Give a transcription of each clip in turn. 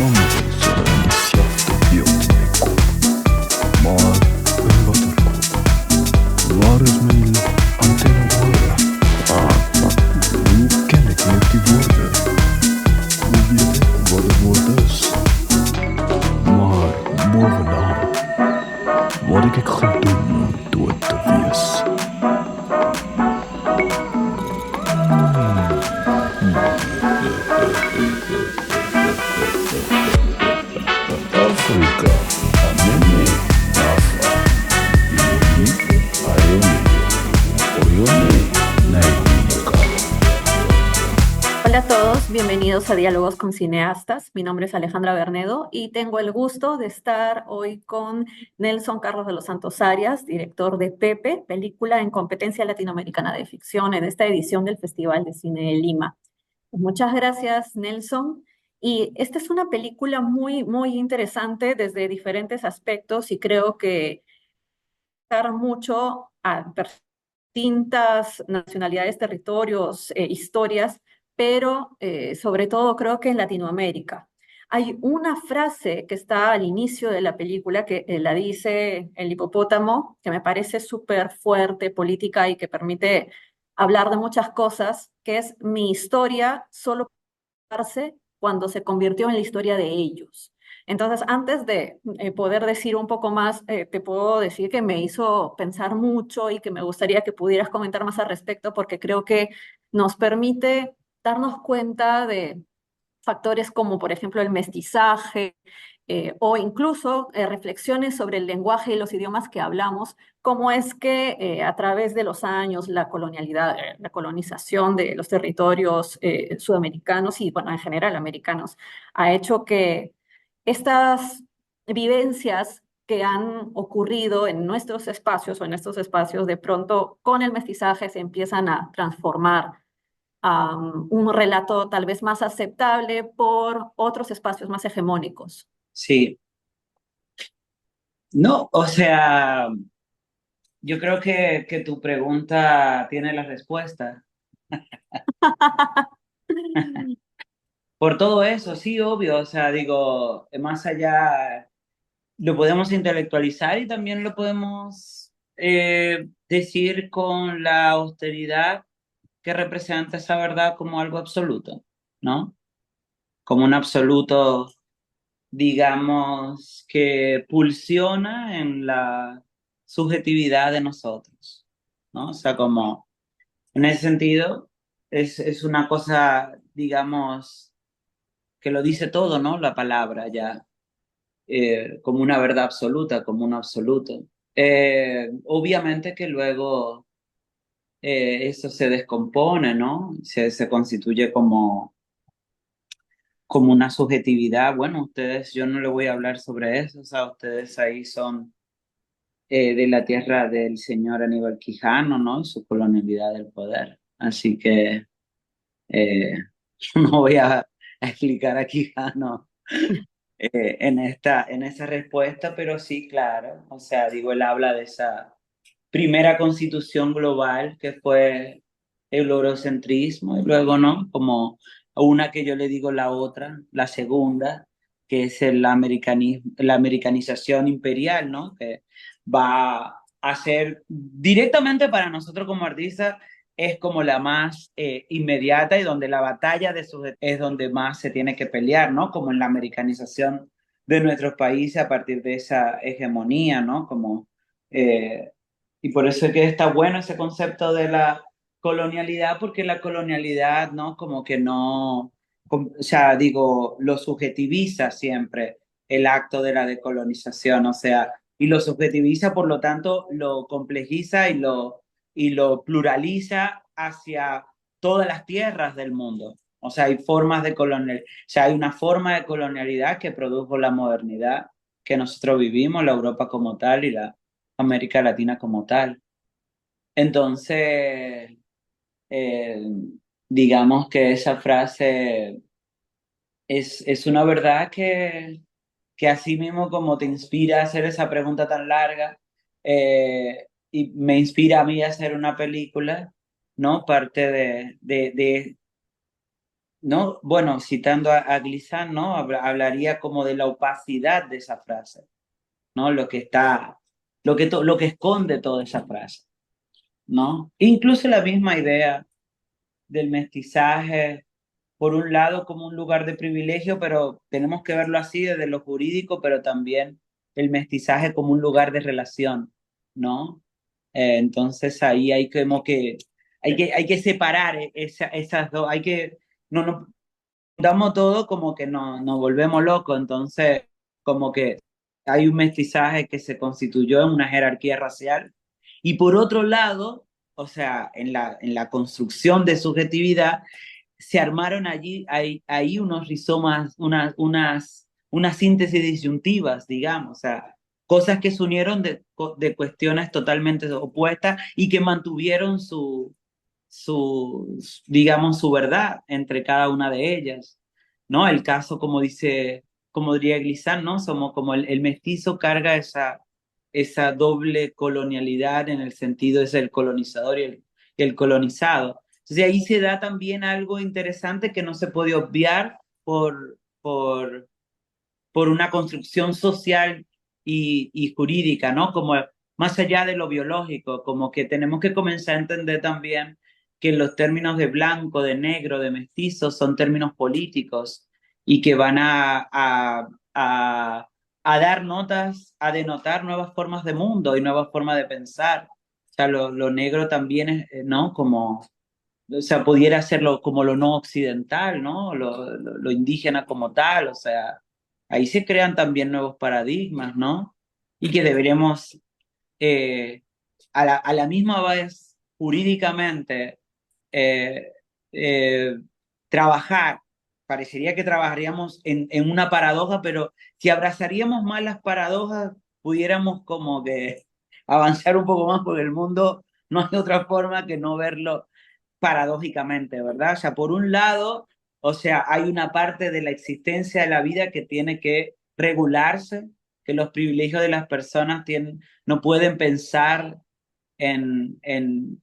Sommersolen sjahti maar een waterkoop. Waar is mijn antenne horen? Hoe ken ik niet die woorden? Hoe weet ik wat het woord is? Maar bovenaan, wat ik ga doen om dood te wees. Afrika, Amene, Afa, Yoni, Ayoni, Oyoni, Naika. Hola a todos, bienvenidos a Diálogos con Cineastas. Mi nombre es Alejandra Bernedo y tengo el gusto de estar hoy con Nelson Carlos de los Santos Arias, director de Pepe, película en competencia latinoamericana de ficción en esta edición del Festival de Cine de Lima. Muchas gracias, Nelson. Y esta es una película muy interesante desde diferentes aspectos y creo que dar mucho a distintas nacionalidades, territorios, historias, pero sobre todo creo que en Latinoamérica. Hay una frase que está al inicio de la película que la dice el hipopótamo, que me parece súper fuerte, política y que permite hablar de muchas cosas, que es mi historia solo cuando se convirtió en la historia de ellos. Entonces, antes de poder decir un poco más, te puedo decir que me hizo pensar mucho y que me gustaría que pudieras comentar más al respecto, porque creo que nos permite darnos cuenta de factores como, por ejemplo, el mestizaje, o incluso reflexiones sobre el lenguaje y los idiomas que hablamos, cómo es que a través de los años la colonialidad, la colonización de los territorios sudamericanos y, bueno, en general americanos, ha hecho que estas vivencias que han ocurrido en nuestros espacios o en estos espacios, de pronto con el mestizaje se empiezan a transformar a un relato tal vez más aceptable por otros espacios más hegemónicos. Sí, no, o sea, yo creo que tu pregunta tiene la respuesta. Por todo eso, sí, obvio, o sea, digo, más allá, lo podemos intelectualizar y también lo podemos decir con la austeridad que representa esa verdad como algo absoluto, ¿no? Como un absoluto, digamos, que pulsiona en la subjetividad de nosotros, ¿no? O sea, como en ese sentido es una cosa, digamos, que lo dice todo, ¿no? La palabra ya, como una verdad absoluta, como un absoluto. Obviamente que luego eso se descompone, ¿no? Se constituye como una subjetividad. Bueno, ustedes, yo no le voy a hablar sobre eso, o sea, ustedes ahí son de la tierra del señor Aníbal Quijano, ¿no? Y su colonialidad del poder. Así que eh, no voy a explicar a Quijano en esa respuesta, pero sí, claro, o sea, digo, él habla de esa primera constitución global que fue el eurocentrismo y luego, ¿no? Como una que yo le digo la otra, la segunda, que es el americanismo, la americanización imperial, ¿no? Que va a ser directamente para nosotros como artistas es como la más inmediata y donde la batalla de es donde más se tiene que pelear, ¿no? Como en la americanización de nuestros países a partir de esa hegemonía, ¿no? Como, y por eso es que está bueno ese concepto de la colonialidad, porque la colonialidad, ¿no? Como que no, o sea, digo, lo subjetiviza siempre el acto de la decolonización, o sea, y lo subjetiviza, por lo tanto, lo complejiza y lo pluraliza hacia todas las tierras del mundo. O sea, hay formas de colonialidad, o sea, hay una forma de colonialidad que produjo la modernidad que nosotros vivimos, la Europa como tal y la América Latina como tal. Entonces, eh, digamos que esa frase es una verdad que así mismo como te inspira a hacer esa pregunta tan larga, y me inspira a mí a hacer una película, ¿no? Parte ¿no? Bueno, citando a Glissant, ¿no? Hablaría como de la opacidad de esa frase, ¿no? Lo que esconde toda esa frase, ¿no? Incluso la misma idea del mestizaje, por un lado como un lugar de privilegio, pero tenemos que verlo así desde lo jurídico, pero también el mestizaje como un lugar de relación, ¿no? Entonces ahí hay como que, hay que separar esas dos, no damos todo como que nos volvemos locos, entonces como que hay un mestizaje que se constituyó en una jerarquía racial y por otro lado, o sea, en la construcción de subjetividad, se armaron ahí unos rizomas, unas síntesis disyuntivas, digamos, o sea, cosas que se unieron de cuestiones totalmente opuestas y que mantuvieron digamos, su verdad entre cada una de ellas, ¿no? El caso, como diría Glissant, ¿no? Somos como el mestizo carga esa doble colonialidad en el sentido de ser el colonizador y el colonizado. Entonces ahí se da también algo interesante que no se puede obviar por una construcción social y jurídica, ¿no? Como más allá de lo biológico, como que tenemos que comenzar a entender también que los términos de blanco, de negro, de mestizo son términos políticos y que van a dar notas, a denotar nuevas formas de mundo y nuevas formas de pensar. O sea, lo negro también es, ¿no? Como o sea, pudiera serlo como lo no occidental, ¿no? Lo indígena como tal, o sea, ahí se crean también nuevos paradigmas, ¿no? Y que deberíamos, eh, a la misma vez, jurídicamente, eh, eh, trabajar, parecería que trabajaríamos en una paradoja, pero si abrazaríamos más las paradojas, pudiéramos como que avanzar un poco más por el mundo, no hay otra forma que no verlo paradójicamente, ¿verdad? O sea, por un lado, o sea, hay una parte de la existencia de la vida que tiene que regularse, que los privilegios de las personas no pueden pensar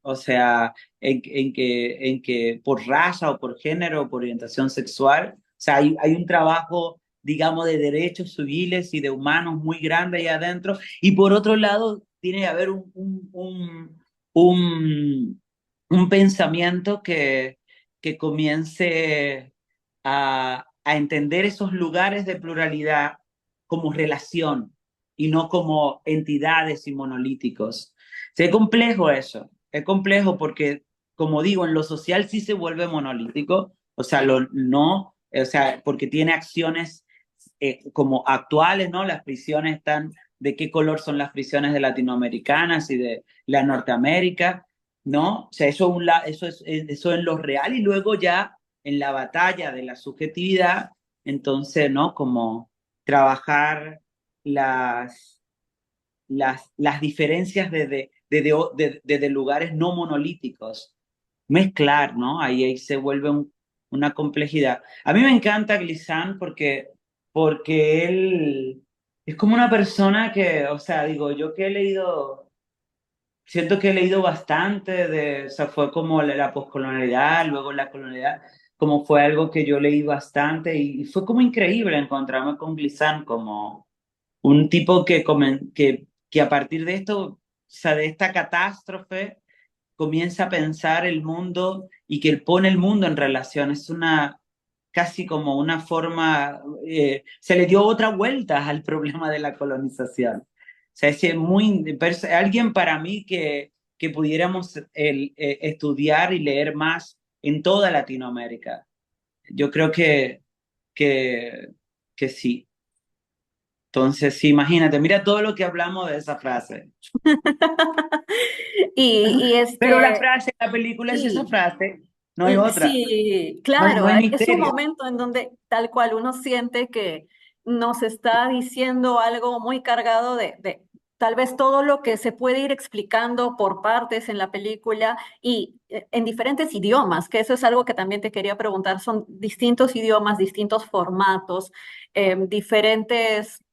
o sea, en que por raza o por género o por orientación sexual, o sea, hay un trabajo, digamos, de derechos civiles y de humanos muy grande ahí adentro, y por otro lado, tiene que haber un, un pensamiento que comience a entender esos lugares de pluralidad como relación y no como entidades y monolíticos. Sí, es complejo eso, es complejo porque, como digo, en lo social sí se vuelve monolítico, o sea, no, o sea, porque tiene acciones como actuales, ¿no? Las prisiones están, ¿de qué color son las prisiones de latinoamericanas y de la Norteamérica? ¿No? O sea, eso en lo real y luego ya en la batalla de la subjetividad, entonces, ¿no? Como trabajar las las diferencias desde lugares no monolíticos. Mezclar, ¿no? Ahí se vuelve una complejidad. A mí me encanta Glissant porque él es como una persona que, o sea, digo, yo que he leído, siento que he leído bastante o sea, fue como la poscolonialidad, luego la colonialidad, como fue algo que yo leí bastante y fue como increíble encontrarme con Glissant como un tipo que a partir de esto, o sea, de esta catástrofe, comienza a pensar el mundo y que él pone el mundo en relación. Es casi como una forma, se le dio otra vuelta al problema de la colonización. O sea, alguien para mí que pudiéramos estudiar y leer más en toda Latinoamérica. Yo creo que, que sí. Entonces, sí, imagínate, mira todo lo que hablamos de esa frase. Y Pero la frase, la película es esa sí, frase, no hay otra, sí, no claro, hay es un misterio. momento en donde tal cual uno siente que nos está diciendo algo muy cargado de tal vez todo lo que se puede ir explicando por partes en la película y en diferentes idiomas, que eso es algo que también te quería preguntar, son distintos idiomas, distintos formatos, diferentes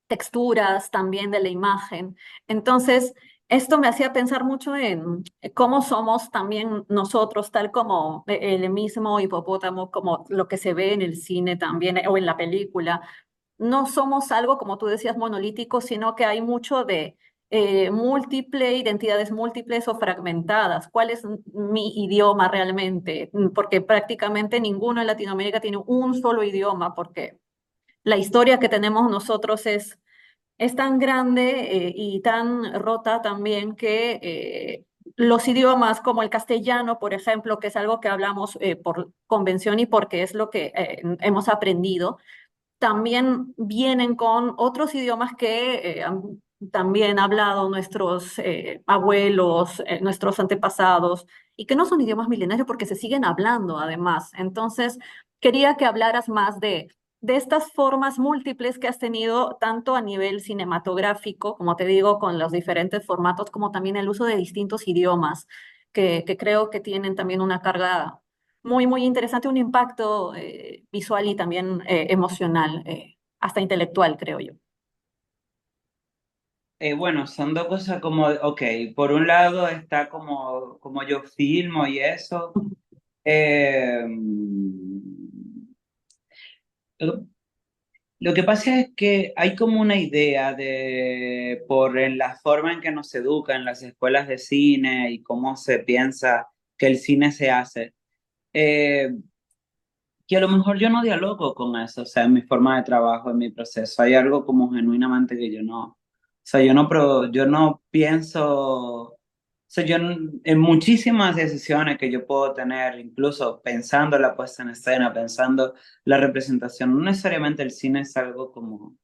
texturas también de la imagen. Entonces, Esto me hacía pensar mucho en cómo somos también nosotros, tal como el mismo hipopótamo, como lo que se ve en el cine también o en la película. No somos algo, como tú decías, monolítico, sino que hay mucho de múltiple, identidades múltiples o fragmentadas. ¿Cuál es mi idioma realmente? Porque prácticamente ninguno en Latinoamérica tiene un solo idioma, porque la historia que tenemos nosotros es tan grande y tan rota también que los idiomas como el castellano, por ejemplo, que es algo que hablamos por convención y porque es lo que hemos aprendido, también vienen con otros idiomas que han también hablado nuestros abuelos, nuestros antepasados, y que no son idiomas milenarios porque se siguen hablando además. Entonces, quería que hablaras más de estas formas múltiples que has tenido, tanto a nivel cinematográfico, como te digo, con los diferentes formatos, como también el uso de distintos idiomas, que creo que tienen también una carga muy, muy interesante, un impacto visual y también emocional, hasta intelectual, creo yo. Bueno, son dos cosas como, ok, por un lado está como yo filmo y eso. eh, lo, lo que pasa es que hay como una idea en la forma en que nos educan en las escuelas de cine y cómo se piensa que el cine se hace, eh, que a lo mejor yo no dialogo con eso, o sea, en mi forma de trabajo, en mi proceso, hay algo como genuinamente que yo no, o sea, yo no pienso, o sea, en muchísimas decisiones que yo puedo tener, incluso pensando la puesta en escena, pensando la representación, no necesariamente el cine es algo como,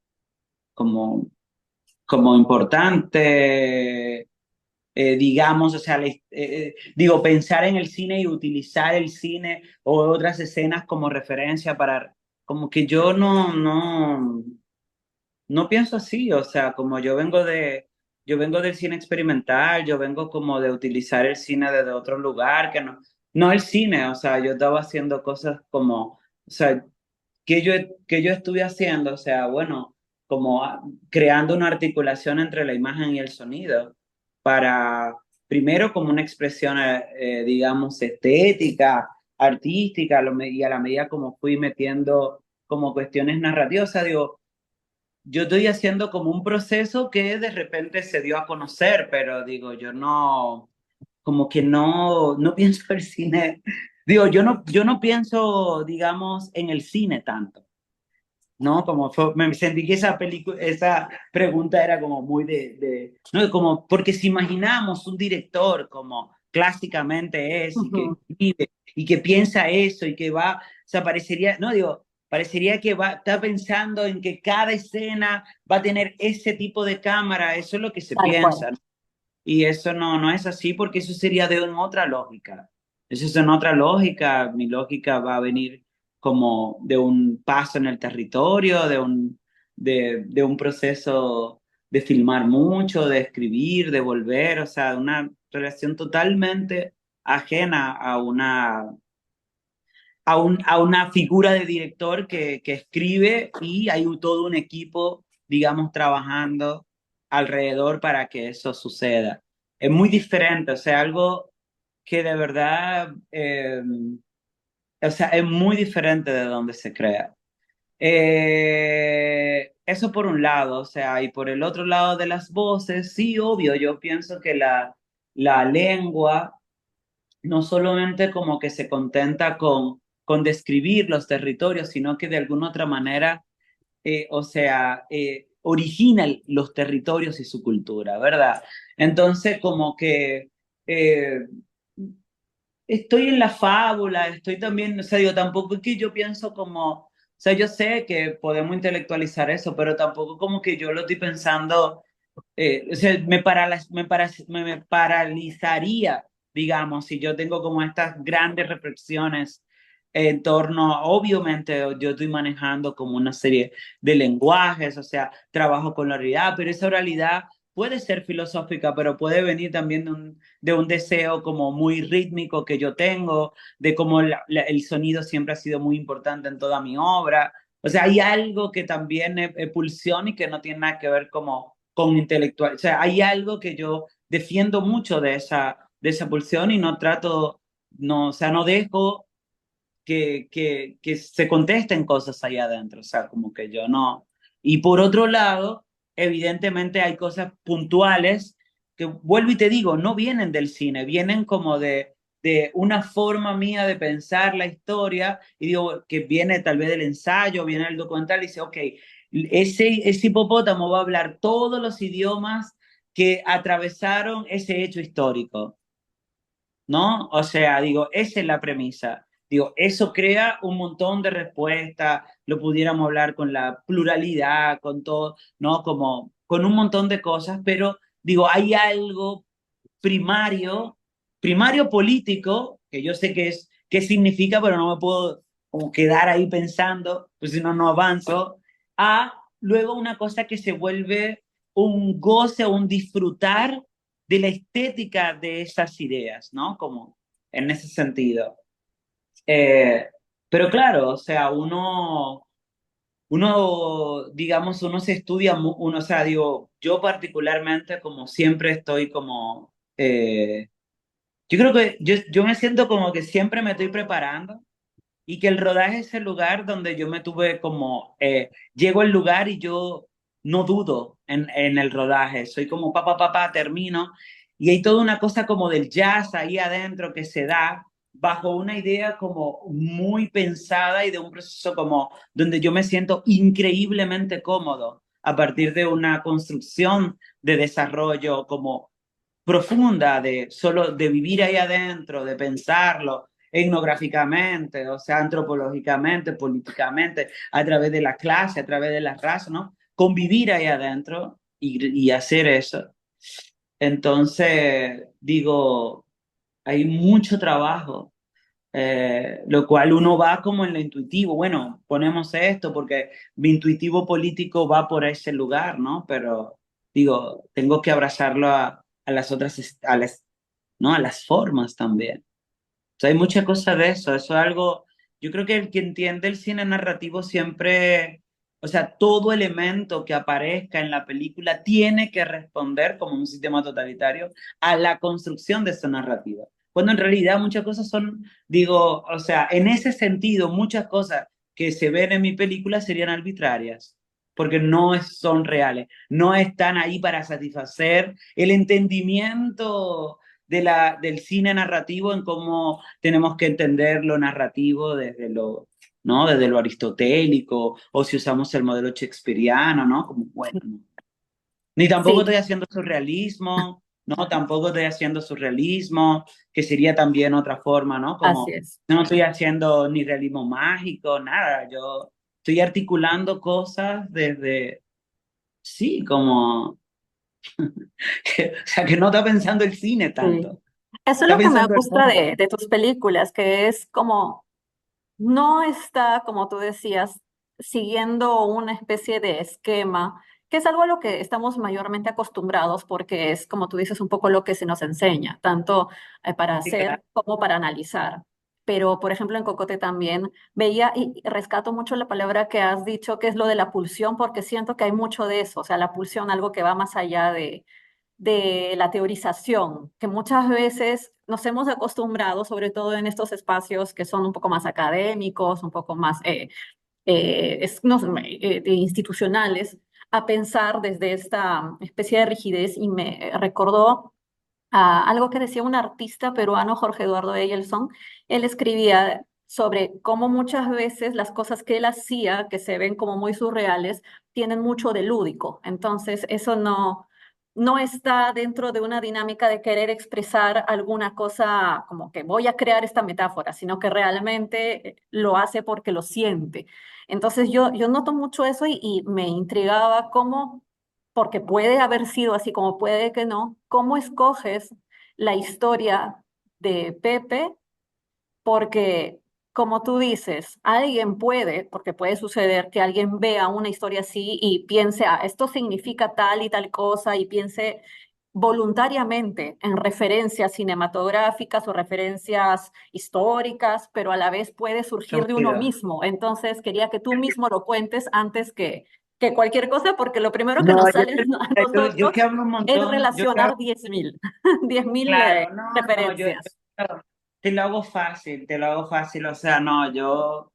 como importante, digamos, o sea, digo, pensar en el cine y utilizar el cine o otras escenas como referencia para, como que yo no pienso así, o sea, como yo vengo del cine experimental, yo vengo como de utilizar el cine desde otro lugar, que no el cine, o sea, yo estaba haciendo cosas como, o sea, que yo estuve haciendo, o sea, bueno, como creando una articulación entre la imagen y el sonido para, primero como una expresión, digamos, estética, artística, y a la medida como fui metiendo como cuestiones narrativas, o sea, digo, yo estoy haciendo como un proceso que de repente se dio a conocer, pero digo, yo no, como que no pienso el cine, digo, yo no pienso, digamos, en el cine tanto. ¿No? Me sentí que esa pregunta era como muy ¿no? Como, porque si imaginamos un director como clásicamente es y que Ujú. vive y que piensa eso y que va, o sea, parecería, no digo, parecería que está pensando en que cada escena va a tener ese tipo de cámara, eso es lo que se Tal cual. piensa, ¿no? Y eso no es así porque eso sería de en otra lógica. Eso es en otra lógica. Mi lógica va a venir como de un paso en el territorio, de un proceso de filmar mucho, de escribir, de volver, o sea, una relación totalmente ajena a una figura de director que escribe y hay todo un equipo, digamos, trabajando alrededor para que eso suceda. Es muy diferente, o sea, algo que de verdad, o sea, es muy diferente de donde se crea. Eso por un lado, o sea, y por el otro lado de las voces, sí, obvio, yo pienso que la lengua no solamente como que se contenta con describir los territorios, sino que de alguna otra manera, o sea, origina los territorios y su cultura, ¿verdad? Entonces, como que eh, estoy en la fábula, estoy también, o sea, digo, tampoco es que yo pienso como, o sea, yo sé que podemos intelectualizar eso, pero tampoco como que yo lo estoy pensando o sea, me paralizaría, digamos, si yo tengo como estas grandes reflexiones en torno, obviamente yo estoy manejando como una serie de lenguajes, o sea, trabajo con la realidad, pero esa realidad puede ser filosófica, pero puede venir también de un deseo como muy rítmico que yo tengo, de cómo el sonido siempre ha sido muy importante en toda mi obra. O sea, hay algo que también es pulsión y que no tiene nada que ver como con intelectual. O sea, hay algo que yo defiendo mucho de esa pulsión y no trato, no, o sea, no dejo que se contesten cosas allá adentro, o sea, como que yo no. Y por otro lado, evidentemente hay cosas puntuales que, vuelvo y te digo, no vienen del cine, vienen como de una forma mía de pensar la historia, y digo que viene tal vez del ensayo, viene del documental, y dice, ok, ese hipopótamo va a hablar todos los idiomas que atravesaron ese hecho histórico, ¿no? O sea, digo, esa es la premisa. Digo, eso crea un montón de respuestas, lo pudiéramos hablar con la pluralidad, con todo, ¿no? Como con un montón de cosas, pero digo, hay algo primario, primario político, que yo sé que es, qué significa, pero no me puedo como quedar ahí pensando, pues si no, no avanzo, a luego una cosa que se vuelve un goce, un disfrutar de la estética de esas ideas, ¿no? Como en ese sentido. Eh, pero claro, o sea, digamos, uno se estudia, uno, o sea, digo, yo particularmente como siempre estoy como, yo creo que yo me siento como que siempre me estoy preparando y que el rodaje es el lugar donde yo me tuve como, llego al lugar y yo no dudo en el rodaje, soy como papá, termino, y hay toda una cosa como del jazz ahí adentro que se da bajo una idea como muy pensada y de un proceso como donde yo me siento increíblemente cómodo a partir de una construcción de desarrollo como profunda de solo de vivir ahí adentro, de pensarlo etnográficamente, o sea, antropológicamente, políticamente, a través de la clase, a través de la raza, ¿no? Convivir ahí adentro y hacer eso. Entonces, digo, hay mucho trabajo, lo cual uno va como en lo intuitivo. Bueno, ponemos esto porque mi intuitivo político va por ese lugar, ¿no? Pero digo, tengo que abrazarlo a las otras, ¿no? A las formas también. O sea, hay mucha cosa de eso. Eso es algo, yo creo que el que entiende el cine narrativo siempre, o sea, todo elemento que aparezca en la película tiene que responder como un sistema totalitario a la construcción de esa narrativa. Cuando en realidad muchas cosas son, digo, o sea, en ese sentido, muchas cosas que se ven en mi película serían arbitrarias, porque son reales, no están ahí para satisfacer el entendimiento del cine narrativo en cómo tenemos que entender lo narrativo desde lo, ¿no? Desde lo aristotélico, o si usamos el modelo shakespeariano, ¿no? Como, bueno, no. Ni tampoco Sí, estoy haciendo surrealismo, ¿no? Tampoco estoy haciendo surrealismo, que sería también otra forma, ¿no? así Como, es. no estoy haciendo ni realismo mágico, nada, yo estoy articulando cosas desde, sí, como, o sea, que no está pensando el cine Sí. tanto, Eso es está lo que me pensando el gusta fondo. de tus películas, que es como, no está, como tú decías, siguiendo una especie de esquema, que es algo a lo que estamos mayormente acostumbrados porque es, como tú dices, un poco lo que se nos enseña, tanto para Sí, claro. hacer como para analizar. Pero, por ejemplo, en Cocote también veía y rescato mucho la palabra que has dicho, que es lo de la pulsión, porque siento que hay mucho de eso, o sea, la pulsión, algo que va más allá de la teorización, que muchas veces nos hemos acostumbrado, sobre todo en estos espacios que son un poco más académicos, un poco más no sé, institucionales, a pensar desde esta especie de rigidez y me recordó a algo que decía un artista peruano, Jorge Eduardo Eyelson. Él escribía sobre cómo muchas veces las cosas que él hacía, que se ven como muy surreales, tienen mucho de lúdico. Entonces, eso no está dentro de una dinámica de querer expresar alguna cosa como que voy a crear esta metáfora, sino que realmente lo hace porque lo siente. Entonces, yo noto mucho eso y me intrigaba cómo, porque puede haber sido así como puede que no, ¿cómo escoges la historia de Pepe? Porque, como tú dices, alguien puede, porque puede suceder que alguien vea una historia así y piense, ah, esto significa tal y tal cosa, y piense voluntariamente en referencias cinematográficas o referencias históricas, pero a la vez puede surgir de uno Rápido. mismo. Entonces, quería que tú mismo lo cuentes antes que cualquier cosa, porque lo primero que No, nos yo, sale a yo nosotros que hablo un es montón, yo que relacionar hablo, 10.000, 10.000 claro, no, no, referencias. te lo hago fácil, te lo hago fácil, o sea, no, yo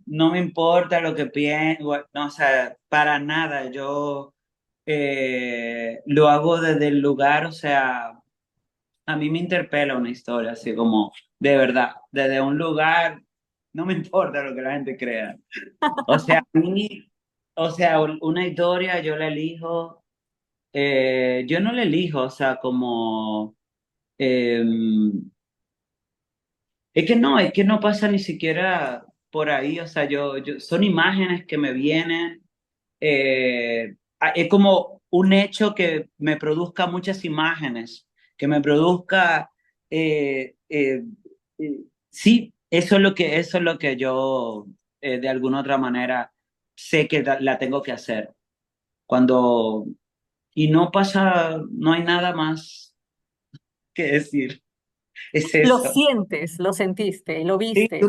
no me importa lo que pienso, no, o sea, para nada, yo lo hago desde el lugar, o sea, a mí me interpela una historia, así como, de verdad, desde un lugar, no me importa lo que la gente crea. O sea, a mí, o sea, una historia yo la elijo, yo no la elijo, o sea, como, eh, es que no pasa ni siquiera por ahí, o sea, son imágenes que me vienen, es como un hecho que me produzca muchas imágenes, que me produzca, sí, eso es lo que yo, de alguna otra manera, sé que la tengo que hacer. Cuando, y no pasa, no hay nada más que decir, es Lo eso. sientes, lo sentiste, lo Sí, viste. tú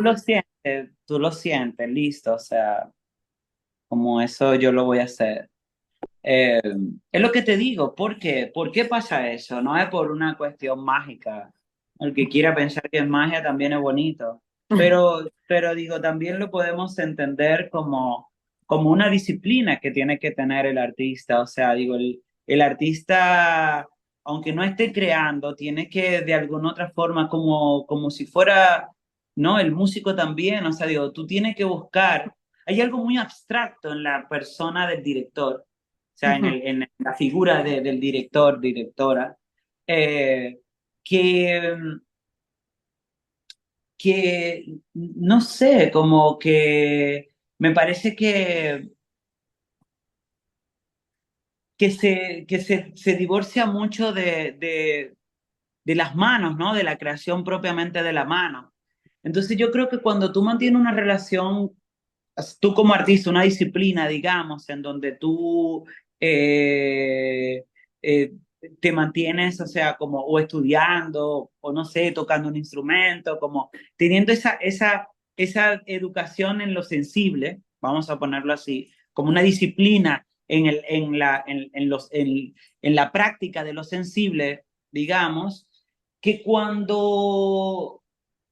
lo sientes, listo, o sea, como eso yo lo voy a hacer. Eh, es lo que te digo, ¿por qué? ¿Por qué pasa eso? No es por una cuestión mágica. El que quiera pensar que es magia también es bonito. Pero digo, también lo podemos entender como una disciplina que tiene que tener el artista. O sea, digo, el artista, aunque no esté creando, tiene que de alguna otra forma, como si fuera, ¿no? El músico también. O sea, digo, tú tienes que buscar. Hay algo muy abstracto en la persona del director, o sea, Ujú. en la figura del director, directora, eh, que, que, no sé, como que me parece se divorcia mucho de las manos, ¿no? De la creación propiamente de la mano. Entonces yo creo que cuando tú mantienes una relación, tú como artista, una disciplina, digamos, en donde tú eh, eh, te mantienes, o sea, como o estudiando, o no sé, tocando un instrumento, como teniendo esa educación en lo sensible, vamos a ponerlo así, como una disciplina en la práctica de lo sensible, digamos, que cuando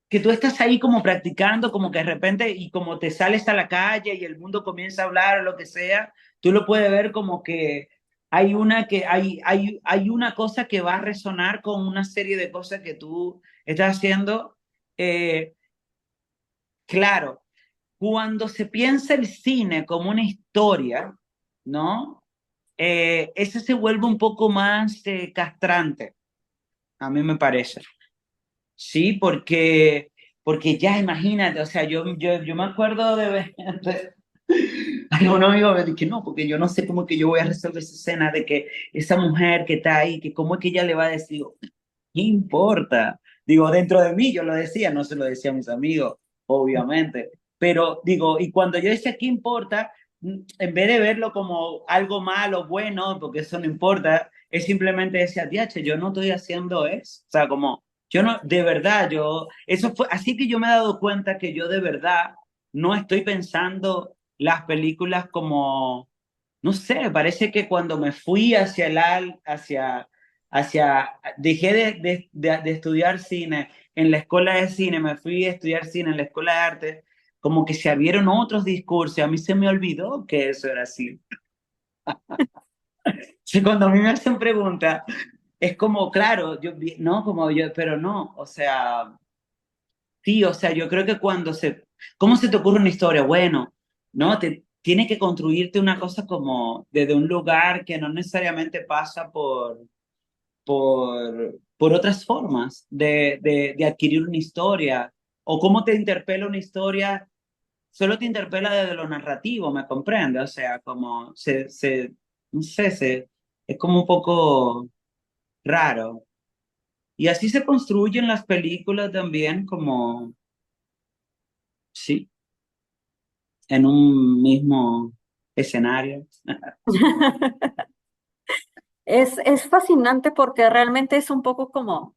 que tú estás ahí como practicando, como que de repente y como te sales a la calle y el mundo comienza a hablar o lo que sea, tú lo puedes ver como que hay una cosa que va a resonar con una serie de cosas que tú estás haciendo. Eh, claro, cuando se piensa el cine como una historia, ¿no? Ese se vuelve un poco más castrante, a mí me parece. Sí, porque ya imagínate, o sea, yo me acuerdo de ver, algún amigo me dice no, porque yo no sé cómo que yo voy a resolver esa escena de que esa mujer que está ahí, que cómo es que ella le va a decir, ¿qué importa? Digo, dentro de mí yo lo decía, no se lo decía a mis amigos, obviamente, pero digo, y cuando yo decía, ¿qué importa? En vez de verlo como algo malo, bueno, porque eso no importa, es simplemente decía, diache, yo no estoy haciendo eso, o sea, como, yo no, de verdad, eso fue, así que yo me he dado cuenta que yo de verdad no estoy pensando las películas como, no sé, parece que cuando me fui hacia dejé de estudiar cine en la escuela de cine, me fui a estudiar cine en la escuela de arte, como que se abrieron otros discursos, a mí se me olvidó que eso era así. Sí, cuando a mí me hacen preguntas, es como, claro, no, como yo, pero no, o sea, sí, o sea, yo creo que ¿cómo se te ocurre una historia? Bueno, no, tiene que construirte una cosa como desde un lugar que no necesariamente pasa por otras formas de adquirir una historia, o cómo te interpela una historia, solo te interpela desde lo narrativo, ¿me comprende? O sea, como no sé, es como un poco raro. Y así se construyen las películas también, como, sí, en un mismo escenario. Es fascinante porque realmente es un poco como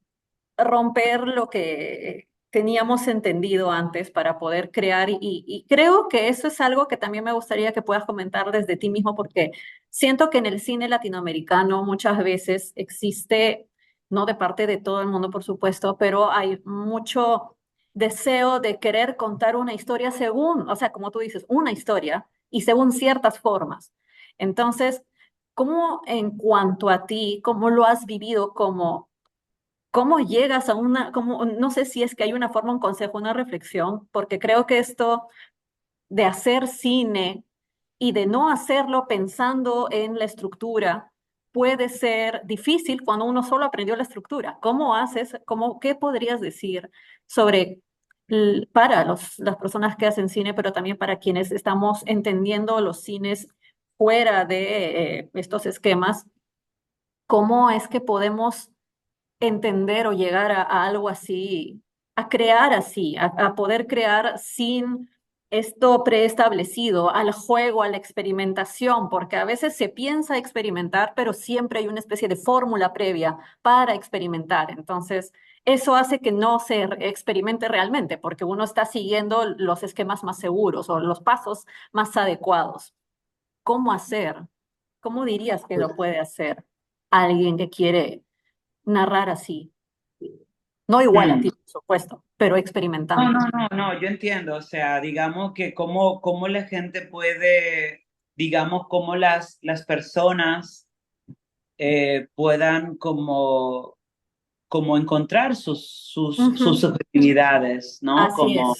romper lo que teníamos entendido antes para poder crear y creo que eso es algo que también me gustaría que puedas comentar desde ti mismo porque siento que en el cine latinoamericano muchas veces existe, no de parte de todo el mundo por supuesto, pero hay mucho deseo de querer contar una historia según, o sea, como tú dices, una historia y según ciertas formas. Entonces, ¿cómo en cuanto a ti, cómo lo has vivido como... ¿Cómo llegas a una, como, no sé si es que hay una forma, un consejo, una reflexión, porque creo que esto de hacer cine y de no hacerlo pensando en la estructura puede ser difícil cuando uno solo aprendió la estructura. ¿Cómo haces, cómo, qué podrías decir sobre, para las personas que hacen cine, pero también para quienes estamos entendiendo los cines fuera de estos esquemas? ¿Cómo es que podemos entender o llegar a algo así, a crear así, a poder crear sin esto preestablecido, al juego, a la experimentación, porque a veces se piensa experimentar, pero siempre hay una especie de fórmula previa para experimentar. Entonces, eso hace que no se experimente realmente, porque uno está siguiendo los esquemas más seguros o los pasos más adecuados. ¿Cómo hacer? ¿Cómo dirías que lo puede hacer alguien que quiere narrar así? No igual a Mm. ti, por supuesto, pero No, experimentando. no, no, no, yo entiendo, o sea, digamos que cómo la gente puede, digamos, cómo las personas puedan como encontrar sus Ujú. subjetividades, ¿no? Así Como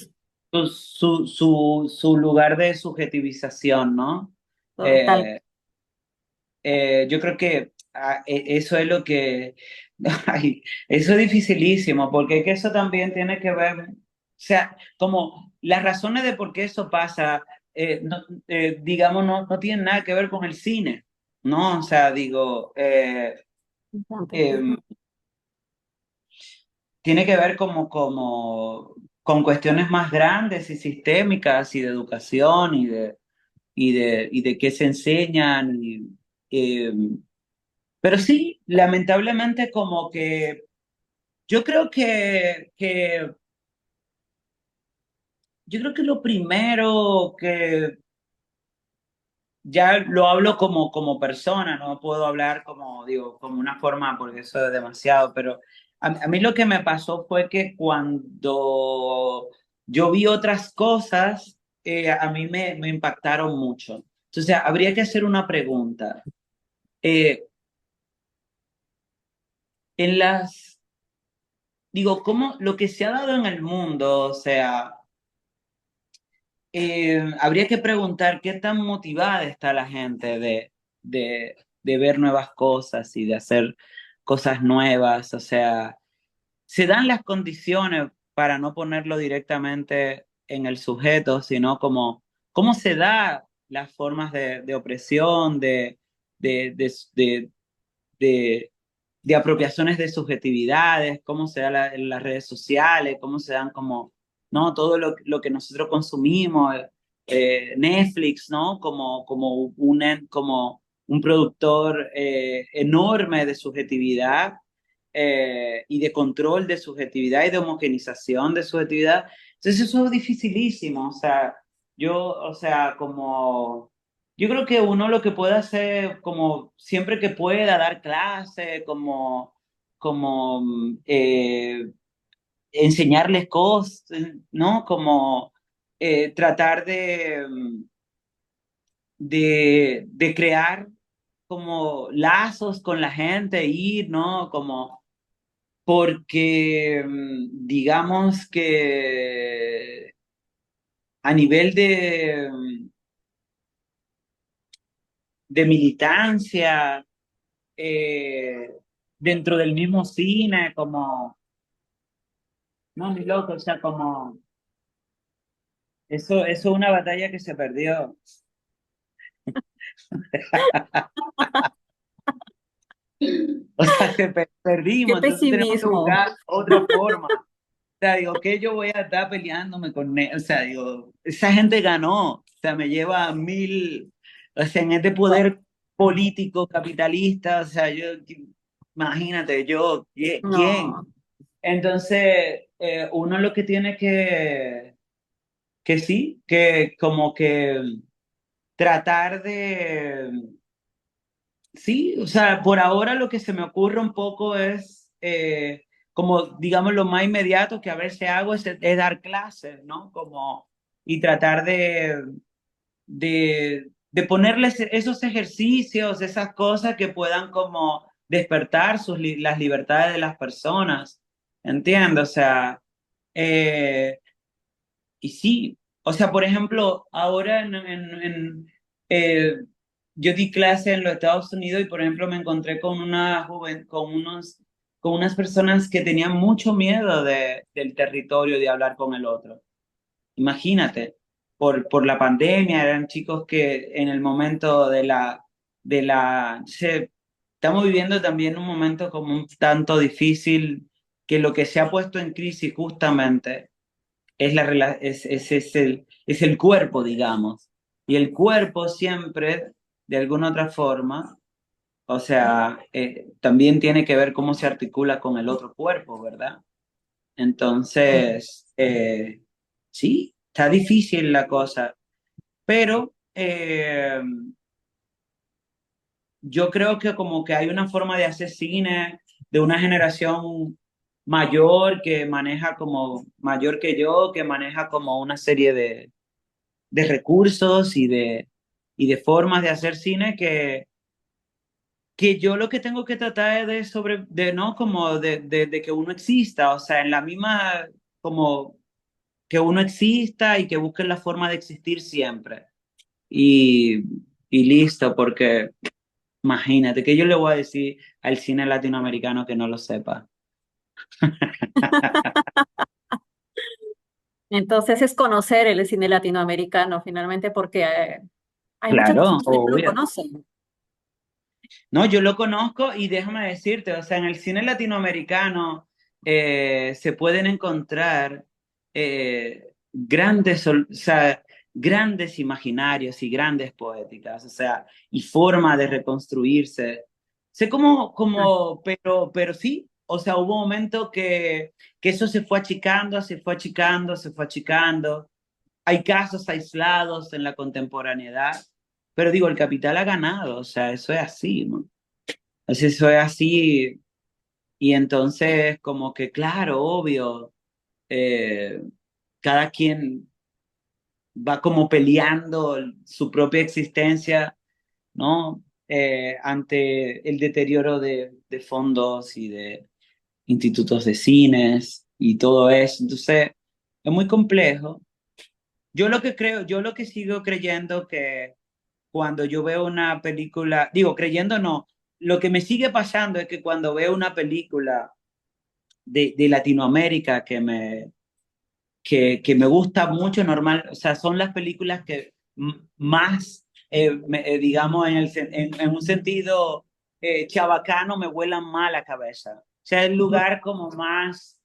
es, su lugar de subjetivización, ¿no? total. Eh, yo creo que eso es lo que, ay, eso es dificilísimo, porque es que eso también tiene que ver, o sea, como las razones de por qué eso pasa, digamos, no tienen nada que ver con el cine, ¿no? O sea, digo, Importante. em, tiene que ver como con cuestiones más grandes y sistémicas y de educación y de qué se enseñan. Em, pero sí, lamentablemente como que yo creo yo creo que lo primero que ya lo hablo como persona, no puedo hablar como, digo, como una forma, porque eso es demasiado, pero a mí lo que me pasó fue que cuando yo vi otras cosas, a mí me impactaron mucho. Entonces, habría que hacer una pregunta. Eh, en digo, ¿cómo lo que se ha dado en el mundo, o sea, habría que preguntar qué tan motivada está la gente de ver nuevas cosas y de hacer cosas nuevas. O sea, se dan las condiciones para no ponerlo directamente en el sujeto, sino como cómo se da las formas de opresión, de, de, de, de, de apropiaciones de subjetividades, cómo se da en las redes sociales, cómo se dan como, ¿no? Todo lo que nosotros consumimos, Netflix, ¿no? Como un productor enorme de subjetividad y de control de subjetividad y de homogenización de subjetividad. Entonces eso es dificilísimo, o sea, o sea, como yo creo que uno lo que puede hacer, como siempre que pueda, dar clase, como enseñarles cosas, ¿no? Como tratar de crear como lazos con la gente, ir, ¿no? Como, porque digamos que a nivel de militancia, eh, dentro del mismo cine, como, no, mi loco, o sea, como, eso es una batalla que se perdió. O sea, Qué perdimos, entonces tenemos que pesimismo. buscar otra forma. O sea, digo, ¿qué yo voy a estar peleándome con él? O sea, digo, esa gente ganó, o sea, me lleva 1000, o sea, en este poder político, capitalista, o sea, imagínate, yo, ¿quién? No, Entonces, uno lo que tiene que sí, que como que tratar de, sí, o sea, por ahora lo que se me ocurre un poco es, como digamos, lo más inmediato que a ver si hago es dar clases, ¿no? Como, y tratar de ponerles esos ejercicios, esas cosas que puedan como despertar las libertades de las personas, ¿entiendes? O sea, eh, y sí, o sea, por ejemplo, ahora eh, yo di clase en los Estados Unidos y, por ejemplo, me encontré con con unas personas que tenían mucho miedo del territorio, de hablar con el otro. Imagínate, por la pandemia, eran chicos que en el momento estamos viviendo también un momento como un tanto difícil, que lo que se ha puesto en crisis justamente es el cuerpo, digamos. Y el cuerpo siempre, de alguna otra forma, o sea, también tiene que ver cómo se articula con el otro cuerpo, ¿verdad? Entonces, sí, está difícil la cosa, pero yo creo que como que hay una forma de hacer cine de una generación mayor que maneja como, mayor que yo, que maneja como una serie de recursos y de formas de hacer cine que yo lo que tengo que tratar es de no, como de que uno exista, o sea, en la misma, como que uno exista y que busquen la forma de existir siempre. Y, y listo, porque imagínate, que yo le voy a decir al cine latinoamericano que no lo sepa? Entonces es conocer el cine latinoamericano finalmente porque hay muchas Claro, personas que no lo obvio. conocen. No, yo lo conozco y déjame decirte, o sea, en el cine latinoamericano se pueden encontrar o sea, grandes imaginarios y grandes poéticas, o sea, y forma de reconstruirse. Sé pero sí, o sea, hubo un momento que eso se fue achicando, se fue achicando, se fue achicando. Hay casos aislados en la contemporaneidad, pero digo, el capital ha ganado, o sea, eso es así, ¿no? Eso es así, y entonces como que, claro, obvio, eh, cada quien va como peleando su propia existencia, ¿no? Ante el deterioro de fondos y de institutos de cines y todo eso. Entonces, es muy complejo. Yo lo que sigo creyendo que cuando yo veo una película, digo, creyendo no, lo que me sigue pasando es que cuando veo una película de Latinoamérica que me gusta mucho, normal, o sea, son las películas que más, digamos, en un sentido chabacano, me vuelan más la cabeza. O sea, el lugar como más,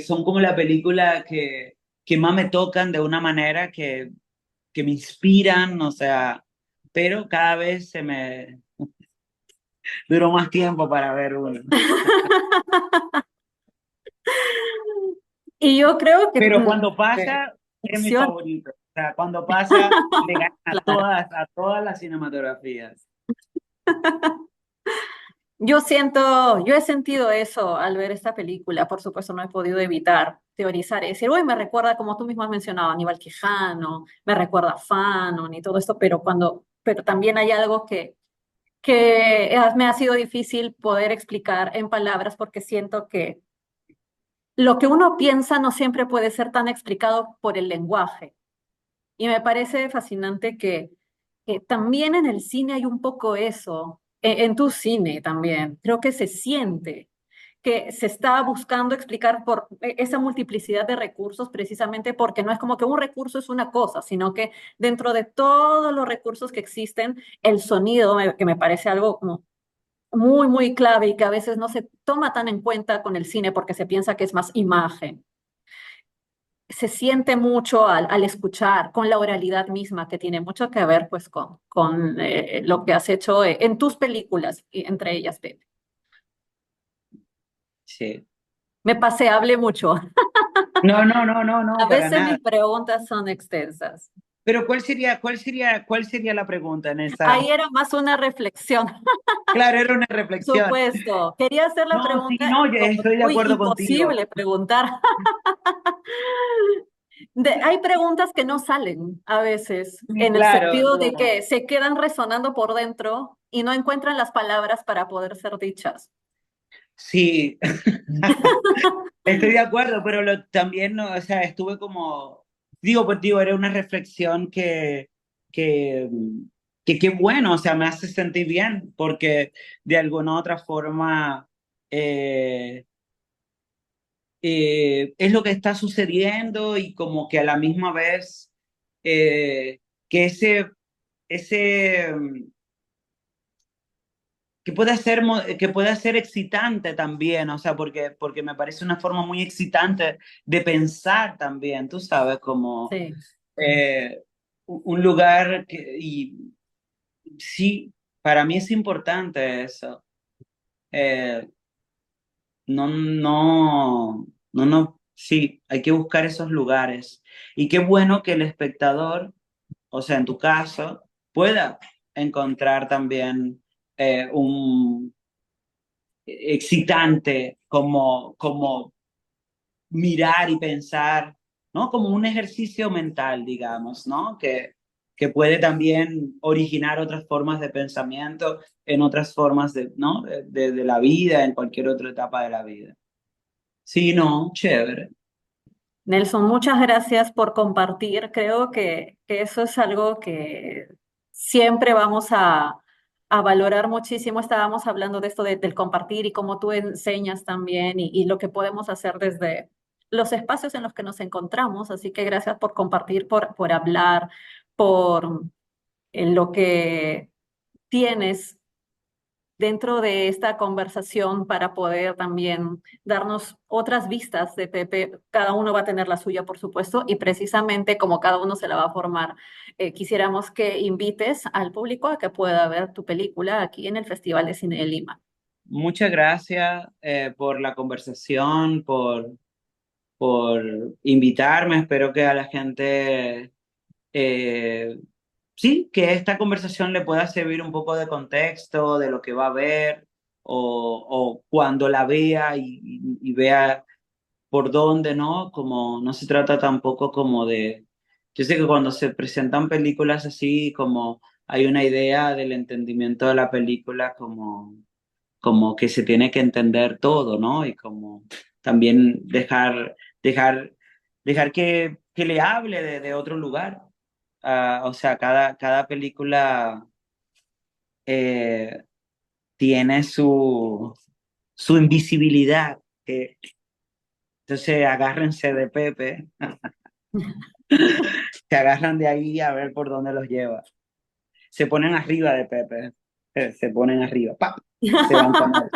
son como la película que más me tocan de una manera que me inspiran, o sea, pero cada vez se me duró más tiempo para ver uno. Y yo creo que Pero cuando pasa, es mi funciona. favorito. O sea, cuando pasa, le gana Claro. a todas las cinematografías. Yo he sentido eso al ver esta película, por supuesto no he podido evitar teorizar y decir, uy, me recuerda, como tú mismo has mencionado, a Aníbal Quijano, me recuerda a Fanon y todo esto, pero también hay algo que me ha sido difícil poder explicar en palabras porque siento que lo que uno piensa no siempre puede ser tan explicado por el lenguaje. Y me parece fascinante que también en el cine hay un poco eso, en tu cine también. Creo que se siente que se está buscando explicar por esa multiplicidad de recursos precisamente porque no es como que un recurso es una cosa, sino que dentro de todos los recursos que existen, el sonido, que me parece algo como muy, muy clave y que a veces no se toma tan en cuenta con el cine porque se piensa que es más imagen, se siente mucho al escuchar, con la oralidad misma, que tiene mucho que ver pues con lo que has hecho en tus películas, y entre ellas, Pepe. Sí. Me pasé, hablé mucho. No, no, no, no, no, A para veces nada. mis preguntas son extensas. Pero ¿cuál sería la pregunta en esa? Ahí era más una reflexión, Claro, era una por reflexión. supuesto. Quería hacer la No, sí, pregunta no, yo como estoy de muy acuerdo contigo. imposible preguntar. Hay preguntas que no salen a veces, Sí, en el claro, sentido de no. que se quedan resonando por dentro y no encuentran las palabras para poder ser dichas. Sí, estoy de acuerdo, pero también, no, o sea, estuve como, digo, era una reflexión que, que qué bueno, o sea, me hace sentir bien, porque de alguna u otra forma eh, es lo que está sucediendo y como que a la misma vez que ese, que pueda ser excitante también, o sea, porque me parece una forma muy excitante de pensar también, tú sabes, como Sí. un lugar y sí, para mí es importante eso. Eh, no, no, no, no, sí, hay que buscar esos lugares. Y qué bueno que el espectador, o sea, en tu caso, pueda encontrar también un excitante como mirar y pensar, ¿no? Como un ejercicio mental, digamos, ¿no? Que puede también originar otras formas de pensamiento en otras formas ¿no? de la vida, en cualquier otra etapa de la vida. Sí, no, chévere. Nelson, muchas gracias por compartir. Creo que eso es algo que siempre vamos a valorar muchísimo. Estábamos hablando de esto del compartir y cómo tú enseñas también y lo que podemos hacer desde los espacios en los que nos encontramos. Así que gracias por compartir, por hablar, por lo que tienes dentro de esta conversación para poder también darnos otras vistas de Pepe. Cada uno va a tener la suya, por supuesto, y precisamente como cada uno se la va a formar, quisiéramos que invites al público a que pueda ver tu película aquí en el Festival de Cine de Lima. Muchas gracias por la conversación, por invitarme. Espero que a la gente eh, sí, que esta conversación le pueda servir un poco de contexto de lo que va a ver o cuando la vea y vea por dónde, ¿no? Como no se trata tampoco como de... Yo sé que cuando se presentan películas así, como hay una idea del entendimiento de la película como que se tiene que entender todo, ¿no? Y como también dejar, dejar que le hable de otro lugar. O sea, cada película eh, tiene su invisibilidad. Entonces, agárrense de Pepe, se agarran de ahí a ver por dónde los lleva. Se ponen arriba de Pepe, se ponen arriba, ¡pap! Se van con él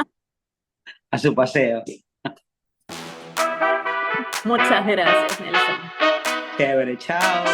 a su paseo. Muchas gracias, Nelson. Chévere, chao.